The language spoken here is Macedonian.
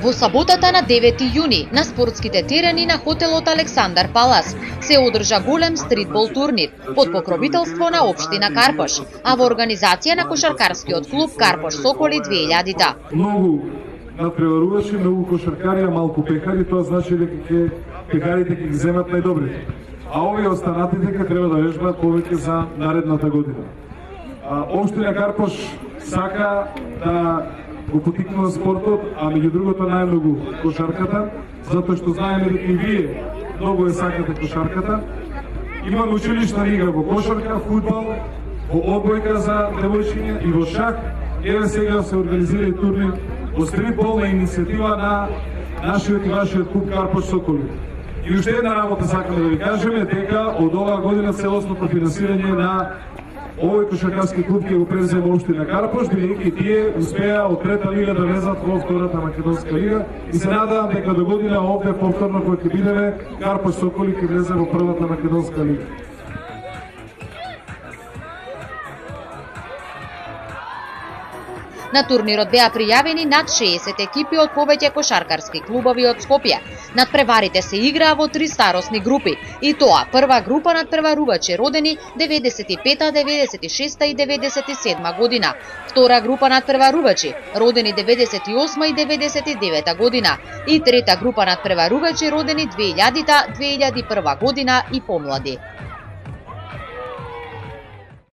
Во саботата на 9 јуни на спортските терени на хотелот Александар Палас се одржа голем стритбол турнир под покровителство на општина Карпош, а во организација на кошаркарскиот клуб Карпош Соколи 2000. Многу надпреварувачи, многу кошаркари, а малку пехари, тоа значи дека пехарите ќе ги земат најдобрите. А овие останатите ќе треба да вежбаат повеќе за наредната година. Општина Карпош сака да го потикнува спортот, а меѓу другото најмногу кошарката, затоа што знаеме дека и вие многу ја сакате кошарката. Имаме училишна лига во кошарка, фудбал, во одбојка за девојчиња и во шах. Еве сега се организира и турнир во стритбол на иницијатива на нашиот и вашиот клуб Карпош Соколи. И уште една работа сакаме да ви кажеме дека од оваа година целосното финансирање на овој кошаркарски клуб ќе го преземе општина Карпош, бидејќи тие успеа од трета лига да влезат во втората македонска лига и се надевам дека до година овде повторно кога ќе бидеме Карпош Соколи ќе влезе во првата македонска лига. На турнирот беа пријавени над 60 екипи од повеќе кошаркарски клубови од Скопје. Надпреварите се играа во 3 старосни групи, и тоа прва група надпреварувачи родени 95-та, 96-та и 97-та година, втора група надпреварувачи родени 98-та и 99-та година и трета група надпреварувачи родени 2000-та, 2001 година и помлади.